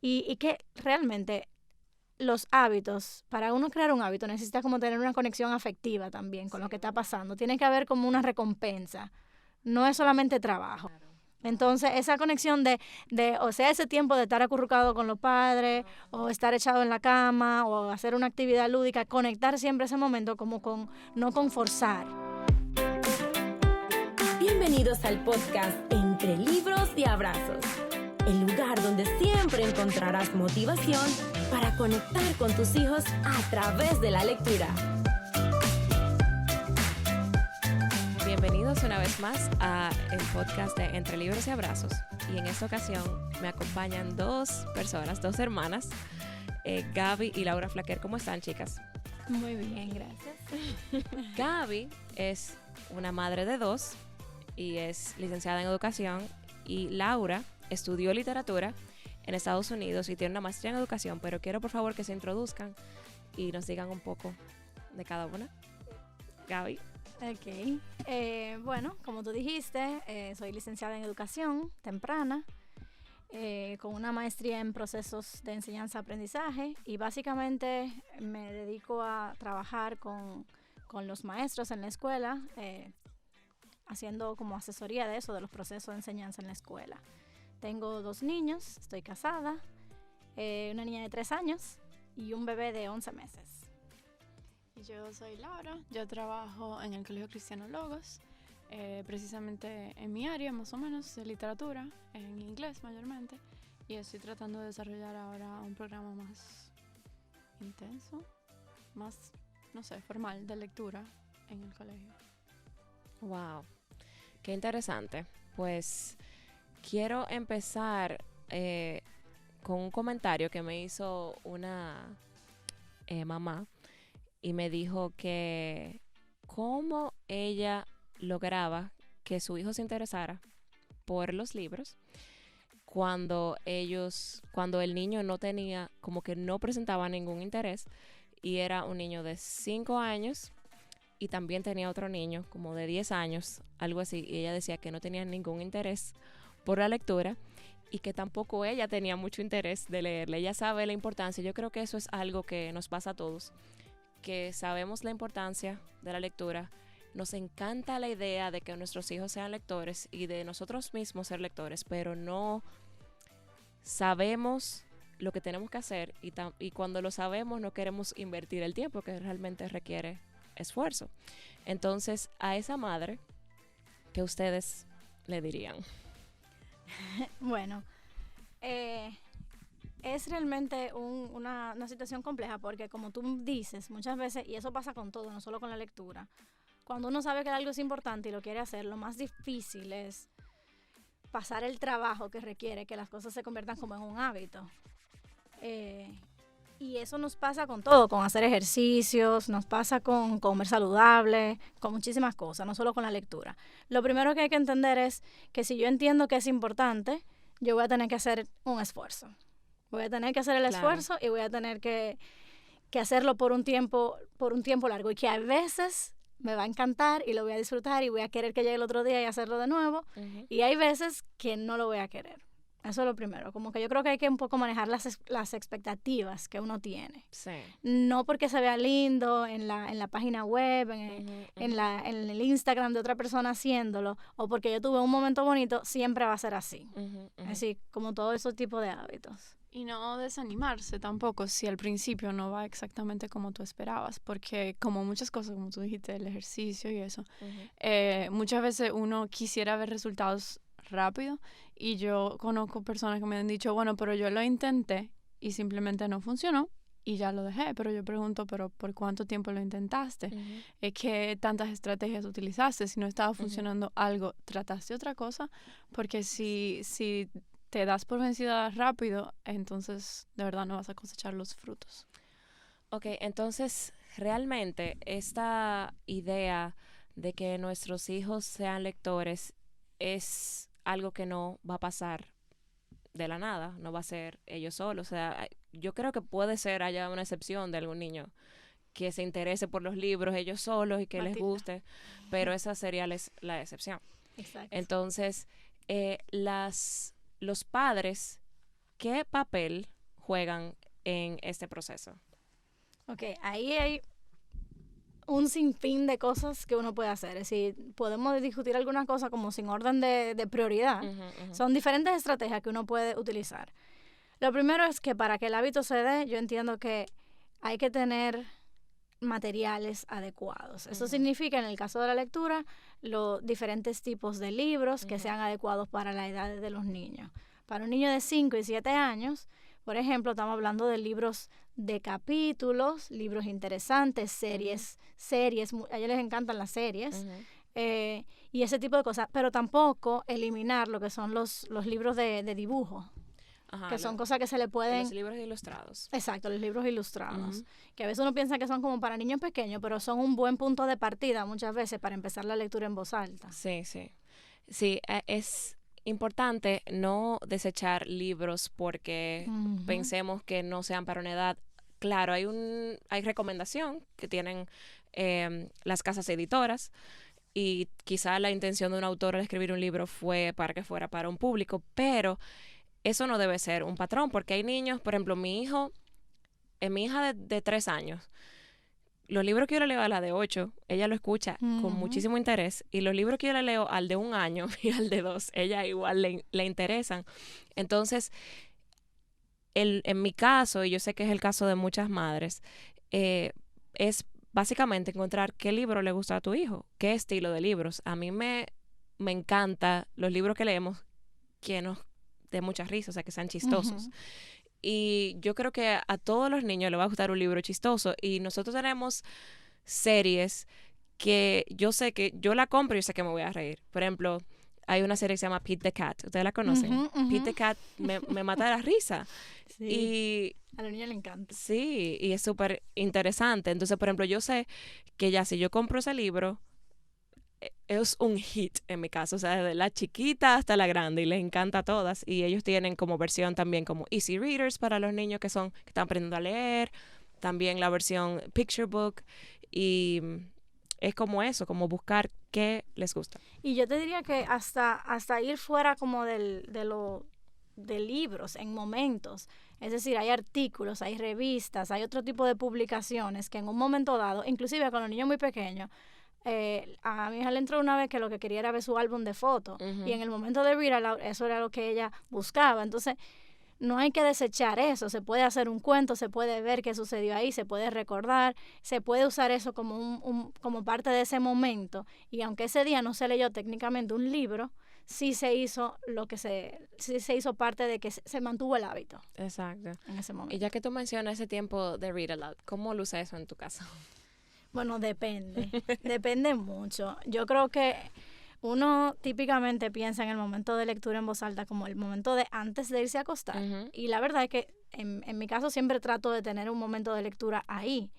y que realmente los hábitos, para uno crear un hábito necesita como tener una conexión afectiva también con lo que está pasando. Tiene que haber como una recompensa, no es solamente trabajo. Entonces, esa conexión o sea, ese tiempo de estar acurrucado con los padres, o estar echado en la cama, o hacer una actividad lúdica, conectar siempre ese momento como no con forzar. Bienvenidos al podcast Entre Libros y Abrazos, el lugar donde siempre encontrarás motivación para conectar con tus hijos a través de la lectura. Bienvenidos una vez más a el podcast de Entre Libros y Abrazos. Y en esta ocasión me acompañan dos personas, dos hermanas, Gaby y Laura Flaquer. ¿Cómo están, chicas? Muy bien, gracias. Gaby es una madre de dos y es licenciada en educación, y Laura estudió literatura en Estados Unidos y tiene una maestría en educación, pero quiero por favor que se introduzcan y nos digan un poco de cada una. Gaby. Ok, bueno, como tú dijiste, soy licenciada en educación temprana, con una maestría en procesos de enseñanza-aprendizaje, y básicamente me dedico a trabajar con los maestros en la escuela, haciendo como asesoría de eso, de los procesos de enseñanza en la escuela. Tengo 2 niños, estoy casada, una niña de 3 años y un bebé de 11 meses. Yo soy Laura, yo trabajo en el Colegio Cristiano Logos, precisamente en mi área más o menos de literatura, en inglés mayormente, y estoy tratando de desarrollar ahora un programa más intenso, más, no sé, formal de lectura en el colegio. Wow, qué interesante. Pues quiero empezar con un comentario que me hizo una mamá, y me dijo que cómo ella lograba que su hijo se interesara por los libros cuando el niño no tenía, como que no presentaba ningún interés, y era un niño de 5 años y también tenía otro niño como de 10 años, algo así, y ella decía que no tenía ningún interés por la lectura y que tampoco ella tenía mucho interés de leerle. Ella sabe la importancia. Yo creo que eso es algo que nos pasa a todos, que sabemos la importancia de la lectura, nos encanta la idea de que nuestros hijos sean lectores y de nosotros mismos ser lectores, pero no sabemos lo que tenemos que hacer, y cuando lo sabemos no queremos invertir el tiempo que realmente requiere esfuerzo. Entonces, a esa madre, ¿qué ustedes le dirían? Bueno, es realmente una situación compleja, porque como tú dices, muchas veces, y eso pasa con todo, no solo con la lectura, cuando uno sabe que algo es importante y lo quiere hacer, lo más difícil es pasar el trabajo que requiere que las cosas se conviertan como en un hábito. Y eso nos pasa con todo, con hacer ejercicios, nos pasa con comer saludable, con muchísimas cosas, no solo con la lectura. Lo primero que hay que entender es que si yo entiendo que es importante, yo voy a tener que hacer un esfuerzo. Voy a tener que hacer el esfuerzo y voy a tener que hacerlo por un tiempo largo, y que a veces me va a encantar y lo voy a disfrutar y voy a querer que llegue el otro día y hacerlo de nuevo. Uh-huh. Y hay veces que no lo voy a querer. Eso es lo primero. Como que yo creo que hay que un poco manejar las expectativas que uno tiene. Sí. No porque se vea lindo en la página web, en el Instagram de otra persona haciéndolo, o porque yo tuve un momento bonito, siempre va a ser así. Así como todo ese tipo de hábitos. Y no desanimarse tampoco si al principio no va exactamente como tú esperabas, porque como muchas cosas, como tú dijiste, el ejercicio y eso, muchas veces uno quisiera ver resultados rápido, y yo conozco personas que me han dicho, bueno, pero yo lo intenté y simplemente no funcionó y ya lo dejé. Pero yo pregunto, ¿pero por cuánto tiempo lo intentaste? Uh-huh. ¿Qué tantas estrategias utilizaste? Si no estaba funcionando algo, ¿trataste otra cosa? Porque si te das por vencida rápido, entonces de verdad no vas a cosechar los frutos. Ok, entonces realmente esta idea de que nuestros hijos sean lectores es algo que no va a pasar de la nada, no va a ser ellos solos. O sea, yo creo que puede ser haya una excepción de algún niño que se interese por los libros ellos solos y que les guste, pero esa sería la excepción. Exacto. Entonces, los padres, ¿qué papel juegan en este proceso? Ok, ahí hay un sinfín de cosas que uno puede hacer. Es decir, podemos discutir algunas cosas como sin orden de prioridad. Son diferentes estrategias que uno puede utilizar. Lo primero es que para que el hábito se dé, yo entiendo que hay que tener materiales adecuados. Eso significa, en el caso de la lectura, los diferentes tipos de libros que sean adecuados para la edad de los niños. Para un niño de 5 y 7 años, por ejemplo, estamos hablando de libros de capítulos, libros interesantes, series, a ellos les encantan las series, y ese tipo de cosas, pero tampoco eliminar lo que son los libros de dibujo. Ajá, que son cosas que se le pueden... Los libros ilustrados. Exacto, los libros ilustrados. Que a veces uno piensa que son como para niños pequeños, pero son un buen punto de partida muchas veces para empezar la lectura en voz alta. Sí, sí. Sí, es importante no desechar libros porque pensemos que no sean para una edad. Claro, hay recomendación que tienen las casas editoras, y quizá la intención de un autor al escribir un libro fue para que fuera para un público, pero eso no debe ser un patrón, porque hay niños, por ejemplo, mi hija de 3 años, los libros que yo le leo a la de 8, ella lo escucha con muchísimo interés, y los libros que yo le leo al de 1 año y al de 2, ella igual le interesan. Entonces, en mi caso, y yo sé que es el caso de muchas madres, es básicamente encontrar qué libro le gusta a tu hijo, qué estilo de libros. A mí me encanta los libros que leemos que nos de mucha risa, o sea, que sean chistosos. Y yo creo que a todos los niños les va a gustar un libro chistoso, y nosotros tenemos series que yo sé que yo la compro y yo sé que me voy a reír. Por ejemplo, hay una serie que se llama Pete the Cat. ¿Ustedes la conocen? Pete the Cat me mata de la risa. Sí, y a los niños les encanta. Sí, y es súper interesante. Entonces, por ejemplo, yo sé que ya si yo compro ese libro, es un hit en mi caso, o sea, desde la chiquita hasta la grande, y les encanta a todas. Y ellos tienen como versión también como Easy Readers para los niños que están aprendiendo a leer, también la versión Picture Book, y es como eso, como buscar qué les gusta. Y yo te diría que hasta ir fuera como de libros en momentos, es decir, hay artículos, hay revistas, hay otro tipo de publicaciones que en un momento dado, inclusive con los niños muy pequeños, a mi hija le entró una vez que lo que quería era ver su álbum de fotos, y en el momento de read aloud, eso era lo que ella buscaba. Entonces no hay que desechar eso, se puede hacer un cuento, se puede ver qué sucedió ahí, se puede recordar, se puede usar eso como como parte de ese momento, y aunque ese día no se leyó técnicamente un libro, sí se hizo sí se hizo parte de que se mantuvo el hábito. Exacto. En ese momento. Y ya que tú mencionas ese tiempo de read aloud, ¿cómo luce eso en tu casa? Bueno, depende mucho. Yo creo que uno típicamente piensa en el momento de lectura en voz alta como el momento de antes de irse a acostar. Y la verdad es que en mi caso siempre trato de tener un momento de lectura ahí.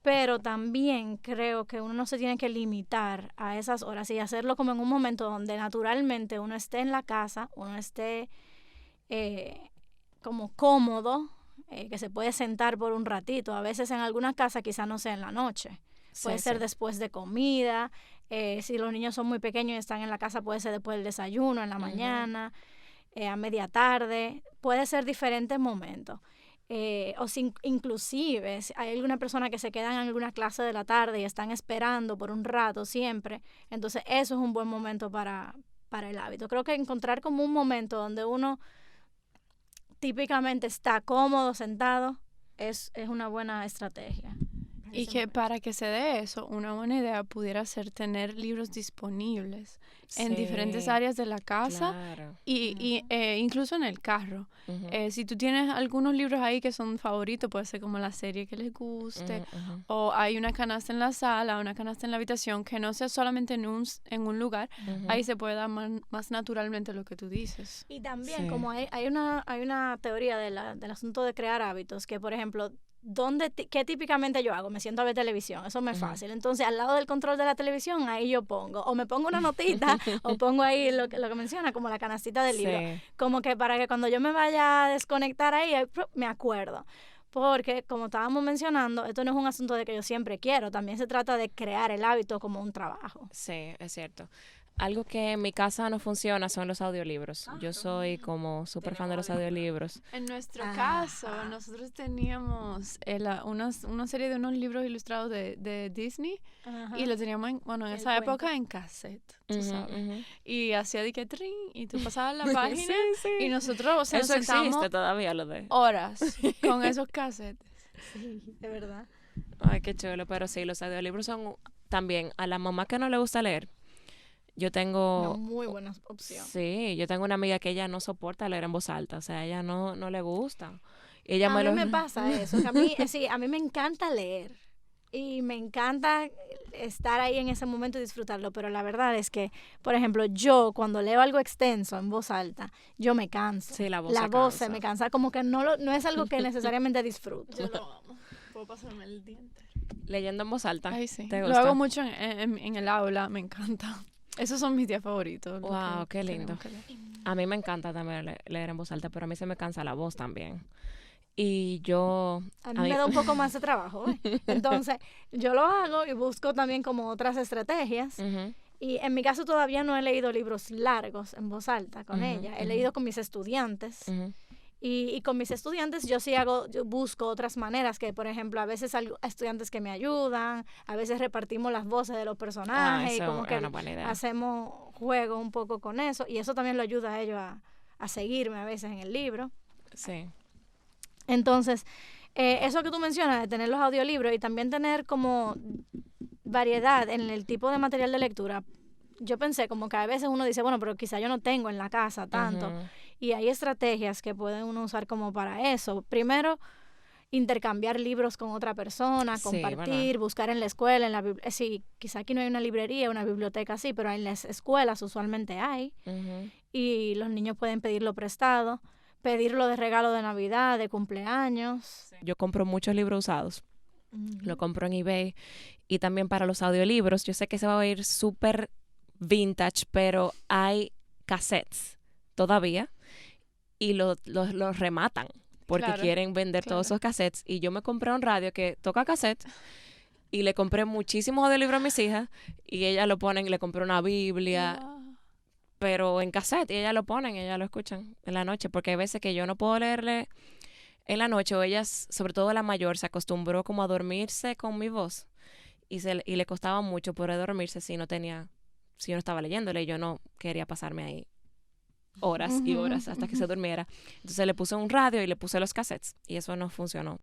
Pero también creo que uno no se tiene que limitar a esas horas y hacerlo como en un momento donde naturalmente uno esté en la casa, uno esté como cómodo, que se puede sentar por un ratito. A veces en algunas casas quizás no sea en la noche. Puede ser después de comida. Si los niños son muy pequeños y están en la casa, puede ser después del desayuno, en la mañana, a media tarde. Puede ser diferentes momentos. Inclusive si hay alguna persona que se queda en alguna clase de la tarde y están esperando por un rato siempre, entonces eso es un buen momento para el hábito. Creo que encontrar como un momento donde uno típicamente está cómodo, sentado, es una buena estrategia. Y que para que se dé eso, una buena idea pudiera ser tener libros disponibles en diferentes áreas de la casa, claro. y incluso en el carro. Si tú tienes algunos libros ahí que son favoritos, puede ser como la serie que les guste, o hay una canasta en la sala, una canasta en la habitación, que no sea solamente en un lugar, ahí se puede dar más naturalmente lo que tú dices. Y también como hay una teoría del asunto de crear hábitos, que por ejemplo, ¿qué típicamente yo hago? Me siento a ver televisión, eso me es fácil. Entonces, al lado del control de la televisión, ahí yo pongo, o me pongo una notita, o pongo ahí lo que menciona, como la canastita del libro. Como que para que cuando yo me vaya a desconectar ahí, me acuerdo. Porque, como estábamos mencionando, esto no es un asunto de que yo siempre quiero, también se trata de crear el hábito como un trabajo. Sí, es cierto. Algo que en mi casa no funciona son los audiolibros. Yo soy como súper fan de los audiolibros. En nuestro caso, nosotros teníamos una serie de unos libros ilustrados de Disney y lo teníamos, en esa época en cassette, tú sabes. Y hacía de que trin, y tú pasabas la página y nosotros, o sea, eso nos sentamos existe todavía, lo de... horas con esos cassettes. Sí, de verdad. Ay, qué chulo, pero sí, los audiolibros son también, a la mamá que no le gusta leer, yo tengo... Una muy buena opción. Sí, yo tengo una amiga que ella no soporta leer en voz alta, o sea, a ella no le gusta. Ella A mí me pasa eso, que a mí, sí, a mí me encanta leer y me encanta estar ahí en ese momento y disfrutarlo, pero la verdad es que, por ejemplo, yo cuando leo algo extenso en voz alta, yo me canso. Sí, la voz se me cansa, como que no es algo que necesariamente disfruto. Yo lo amo. Puedo pasarme el día entero. Leyendo en voz alta. Ay, sí. ¿Te Lo gusta? hago mucho en el aula, me encanta. Esos son mis días favoritos. Wow, qué lindo. A mí me encanta también leer en voz alta, pero a mí se me cansa la voz también. Y yo... A mí me da un poco más de trabajo, ¿eh? Entonces, yo lo hago y busco también como otras estrategias. Y en mi caso todavía no he leído libros largos en voz alta con ella. He leído con mis estudiantes. Y con mis estudiantes yo busco otras maneras, que por ejemplo a veces hay estudiantes que me ayudan, a veces repartimos las voces de los personajes y como que hacemos juego un poco con eso, y eso también lo ayuda a ellos a seguirme a veces en el libro. Sí. Entonces, eso que tú mencionas de tener los audiolibros y también tener como variedad en el tipo de material de lectura, yo pensé como que a veces uno dice, bueno, pero quizá yo no tengo en la casa tanto. Y hay estrategias que puede uno usar como para eso. Primero, intercambiar libros con otra persona, compartir, buscar en la escuela, en la sí, quizá aquí no hay una librería, una biblioteca así, pero en las escuelas usualmente hay. Y los niños pueden pedirlo prestado, pedirlo de regalo de Navidad, de cumpleaños. Yo compro muchos libros usados. Lo compro en eBay. Y también para los audiolibros, yo sé que se va a oír súper vintage, pero hay cassettes todavía y los rematan porque quieren vender todos esos cassettes. Y yo me compré un radio que toca cassette y le compré muchísimos audiolibros a mis hijas y ellas lo ponen, le compré una Biblia, pero en cassette, y ellas lo ponen y ellas lo escuchan en la noche, porque hay veces que yo no puedo leerle en la noche, o ellas, sobre todo la mayor, se acostumbró como a dormirse con mi voz y le costaba mucho poder dormirse si yo no estaba leyéndole, y yo no quería pasarme ahí horas y horas hasta que se durmiera. Entonces le puse un radio y le puse los cassettes y eso no funcionó.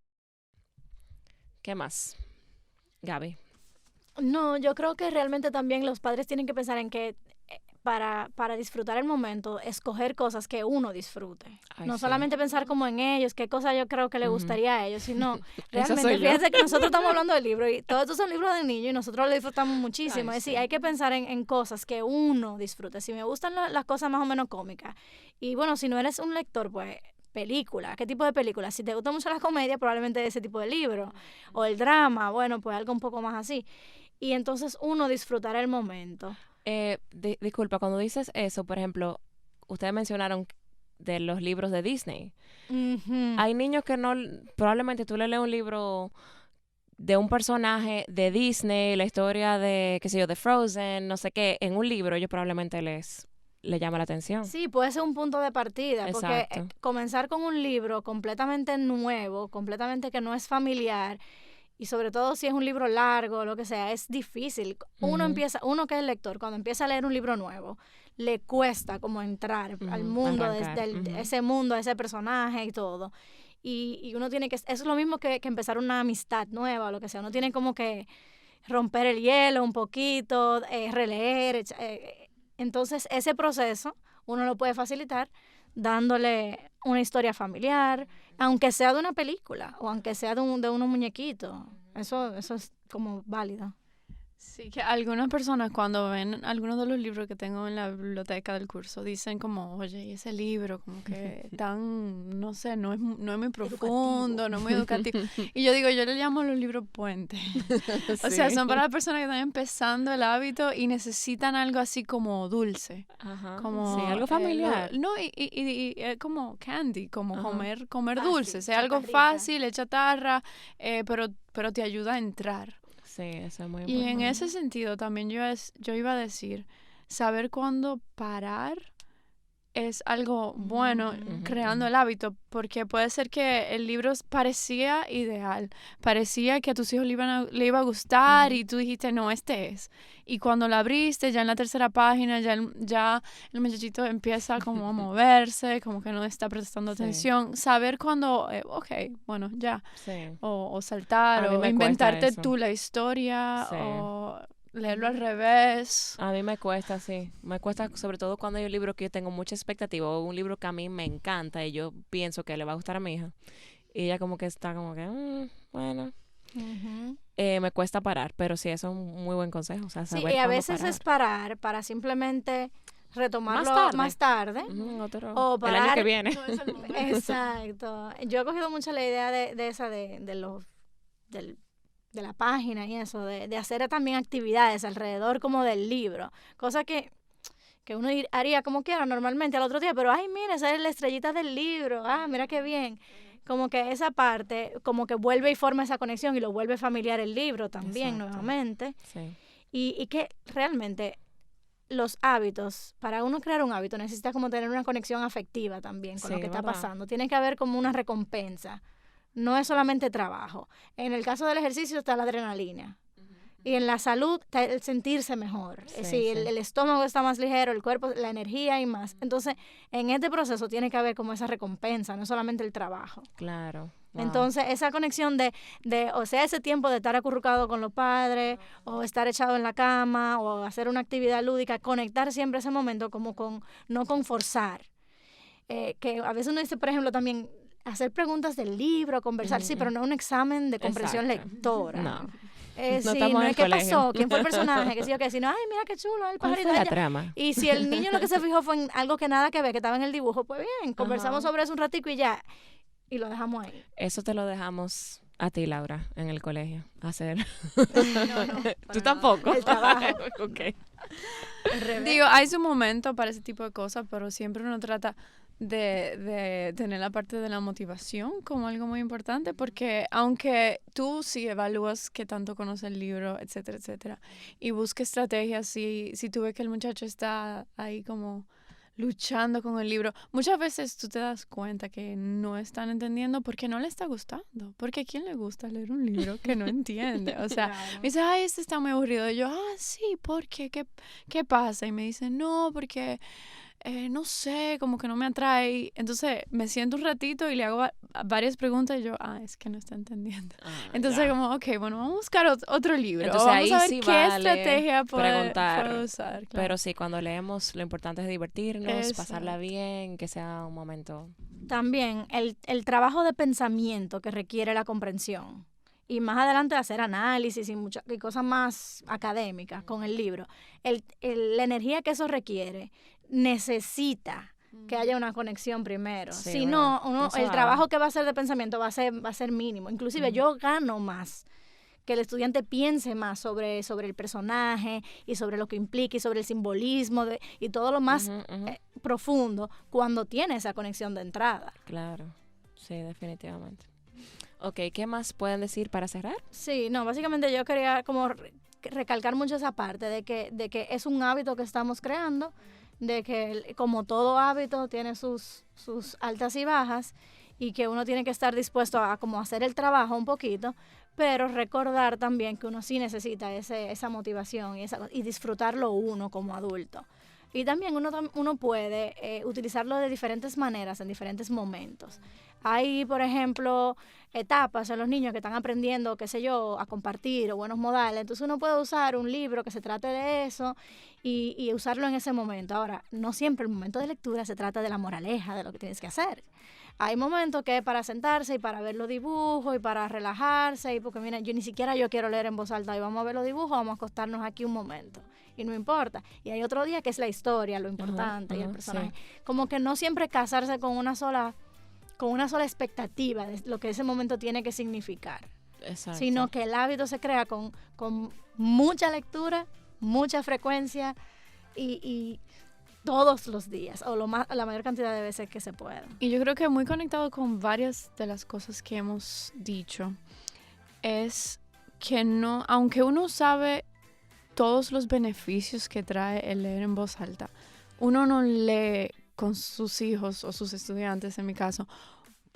¿Qué más, Gaby? No, yo creo que realmente también los padres tienen que pensar en que para disfrutar el momento, escoger cosas que uno disfrute. No solamente pensar como en ellos, qué cosa yo creo que le gustaría a ellos, sino realmente, fíjense que nosotros estamos hablando del libro y todos estos son libros de niños y nosotros lo disfrutamos muchísimo. Es decir, hay que pensar en cosas que uno disfrute. Si me gustan las cosas más o menos cómicas, y bueno, si no eres un lector, pues película, ¿qué tipo de película? Si te gusta mucho la comedia, probablemente ese tipo de libro, o el drama, bueno, pues algo un poco más así. Y entonces uno disfrutará el momento. Disculpa, cuando dices eso, por ejemplo, ustedes mencionaron de los libros de Disney. Hay niños que no, probablemente tú le lees un libro de un personaje de Disney, la historia de, qué sé yo, de Frozen, no sé qué, en un libro ellos probablemente le llama la atención. Sí, puede ser un punto de partida, Exacto. Porque comenzar con un libro completamente nuevo, completamente que no es familiar, y sobre todo si es un libro largo, lo que sea, es difícil. Uno que es lector, cuando empieza a leer un libro nuevo, le cuesta como entrar al mundo, ese mundo, ese personaje y todo. Y uno tiene que, es lo mismo que empezar una amistad nueva o lo que sea. Uno tiene como que romper el hielo un poquito, releer. Entonces, ese proceso uno lo puede facilitar dándole una historia familiar, aunque sea de una película o aunque sea de unos muñequitos. Eso es como válido. Sí, que algunas personas cuando ven algunos de los libros que tengo en la biblioteca del curso dicen como, oye, y ese libro como que tan, no sé, no es muy profundo, no es muy educativo. Y yo digo, yo le llamo los libros puentes. O sea, son para las personas que están empezando el hábito y necesitan algo así como dulce. Como, sí, algo familiar. Y como candy, como comer dulce. Sea algo fácil, es chatarra, pero te ayuda a entrar. Sí, eso es muy importante. Y en ese sentido también yo iba a decir, saber cuándo parar es algo bueno creando el hábito, porque puede ser que el libro parecía ideal, parecía que a tus hijos le iba a gustar y tú dijiste, no, este es. Y cuando lo abriste, ya en la tercera página, ya el muchachito empieza como a moverse, como que no está prestando atención. Saber cuando, ok, bueno, ya. Sí. O saltar, o inventarte tú la historia, o leerlo al revés. A mí me cuesta, sí. Me cuesta sobre todo cuando hay un libro que yo tengo mucha expectativa o un libro que a mí me encanta y yo pienso que le va a gustar a mi hija. Y ella como que está como que, bueno. Me cuesta parar, pero sí, eso es un muy buen consejo. O sea, saber y a veces parar. es parar para simplemente retomarlo más tarde. O parar el año que viene. No es el momento. Exacto. Yo he cogido mucho la idea de esa de la página y eso, de hacer también actividades alrededor como del libro, cosa que uno haría como quiera normalmente al otro día, pero ay, mira, esa es la estrellita del libro, mira qué bien. Como que esa parte, como que vuelve y forma esa conexión y lo vuelve familiar el libro también. Exacto. Nuevamente. Sí. Y que realmente los hábitos, para uno crear un hábito necesita como tener una conexión afectiva también con lo que está pasando. Tiene que haber como una recompensa. No es solamente trabajo. En el caso del ejercicio está la adrenalina. Y en la salud está el sentirse mejor. El estómago está más ligero, el cuerpo, la energía y más. Entonces, en este proceso tiene que haber como esa recompensa, no solamente el trabajo. Claro. Wow. Entonces, esa conexión de, o sea, ese tiempo de estar acurrucado con los padres, o estar echado en la cama, o hacer una actividad lúdica, conectar siempre ese momento como no con forzar. Que a veces uno dice, por ejemplo, también hacer preguntas del libro, conversar, sí, pero no un examen de comprensión lectora. No. No es qué pasó, quién fue el personaje, que sí o qué, sino, ay, mira qué chulo el pajarito. ¿Cuál fue la trama? Y si el niño lo que se fijó fue en algo que nada que ver, que estaba en el dibujo, pues bien, conversamos sobre eso un ratico y ya, y lo dejamos ahí. Eso te lo dejamos a ti, Laura, en el colegio, hacer. No. ¿Tú tampoco? El trabajo. Okay. Digo, hay su momento para ese tipo de cosas, pero siempre uno trata de tener la parte de la motivación como algo muy importante, porque aunque tú sí evalúas qué tanto conoce el libro, etcétera, etcétera, y busques estrategias, si tú ves que el muchacho está ahí como luchando con el libro, muchas veces tú te das cuenta que no están entendiendo porque no le está gustando, porque ¿a quién le gusta leer un libro que no entiende? O sea, me dice, ay, este está muy aburrido, y yo, sí, ¿por qué? ¿Qué pasa? Y me dice, no, porque no sé, como que no me atrae. Entonces me siento un ratito y le hago varias preguntas y yo, es que no está entendiendo. Entonces como, ok, bueno, vamos a buscar otro libro. Entonces vamos ahí a ver sí qué estrategia puedo usar. Claro. Pero sí, cuando leemos, lo importante es divertirnos, pasarla bien, que sea un momento. También el trabajo de pensamiento que requiere la comprensión. Y más adelante hacer análisis y cosas más académicas con el libro. La energía que eso requiere necesita que haya una conexión primero. Sí, si no, el trabajo que va a hacer de pensamiento va a ser mínimo. Inclusive yo gano más que el estudiante piense más sobre el personaje y sobre lo que implica y sobre el simbolismo y todo lo más profundo cuando tiene esa conexión de entrada. Claro, sí, definitivamente. Ok, ¿qué más pueden decir para cerrar? Sí, no, básicamente yo quería como recalcar mucho esa parte de que es un hábito que estamos creando, de que como todo hábito tiene sus altas y bajas y que uno tiene que estar dispuesto a como hacer el trabajo un poquito, pero recordar también que uno sí necesita esa motivación y disfrutarlo uno como adulto. Y también uno puede utilizarlo de diferentes maneras en diferentes momentos. Hay, por ejemplo, etapas en los niños que están aprendiendo, qué sé yo, a compartir o buenos modales. Entonces uno puede usar un libro que se trate de eso y usarlo en ese momento. Ahora, no siempre el momento de lectura se trata de la moraleja, de lo que tienes que hacer. Hay momentos que es para sentarse y para ver los dibujos y para relajarse y porque mira, yo quiero leer en voz alta y vamos a ver los dibujos, vamos a acostarnos aquí un momento y no importa. Y hay otro día que es la historia, lo importante y el personaje. Sí. Como que no siempre casarse con una sola expectativa de lo que ese momento tiene que significar. Exacto. Sino que el hábito se crea con mucha lectura, mucha frecuencia y todos los días o la mayor cantidad de veces que se pueda. Y yo creo que muy conectado con varias de las cosas que hemos dicho es que no, aunque uno sabe todos los beneficios que trae el leer en voz alta. Uno no lee con sus hijos o sus estudiantes, en mi caso,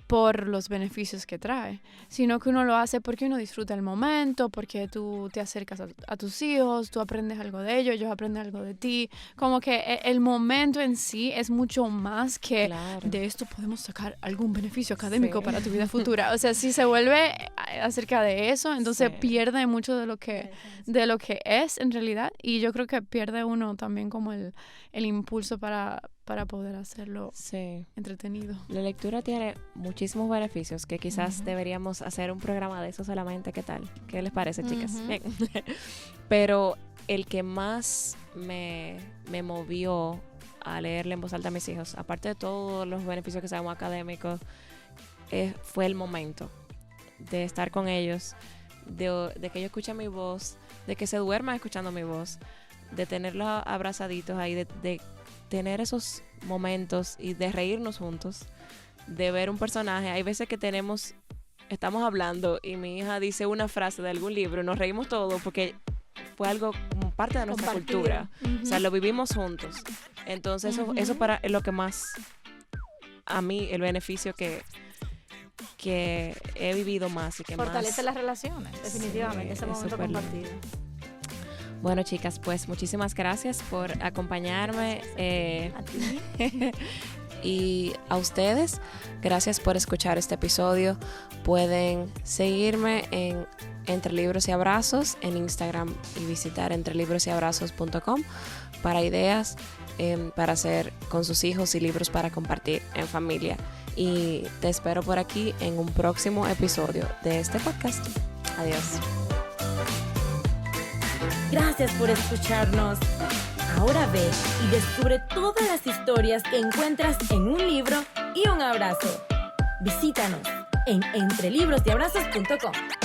por los beneficios que trae, sino que uno lo hace porque uno disfruta el momento, porque tú te acercas a tus hijos, tú aprendes algo de ellos, ellos aprenden algo de ti, como que el momento en sí es mucho más que de esto podemos sacar algún beneficio académico para tu vida futura. O sea, si se vuelve acerca de eso, entonces pierde mucho de lo que es en realidad, y yo creo que pierde uno también como el impulso para poder hacerlo entretenido. La lectura tiene muchísimos beneficios que quizás deberíamos hacer un programa de eso solamente. ¿Qué tal? ¿Qué les parece, chicas? Bien. Pero el que más me movió a leerle en voz alta a mis hijos, aparte de todos los beneficios que sabemos académicos, fue el momento de estar con ellos, de que ellos escuchen mi voz, de que se duerman escuchando mi voz, de tenerlos abrazaditos ahí, de tener esos momentos y de reírnos juntos, de ver un personaje. Hay veces que estamos hablando y mi hija dice una frase de algún libro y nos reímos todos porque fue algo como parte de nuestra cultura. O sea, lo vivimos juntos. Entonces eso para es lo que más, a mí, el beneficio que he vivido más y que fortalece las relaciones, definitivamente, ese momento compartido. Bueno, chicas, pues muchísimas gracias por acompañarme. A ti. Y a ustedes, gracias por escuchar este episodio. Pueden seguirme en Entre Libros y Abrazos en Instagram y visitar entrelibrosyabrazos.com para ideas para hacer con sus hijos y libros para compartir en familia. Y te espero por aquí en un próximo episodio de este podcast. Adiós. Gracias por escucharnos. Ahora ve y descubre todas las historias que encuentras en un libro y un abrazo. Visítanos en entrelibrosyabrazos.com.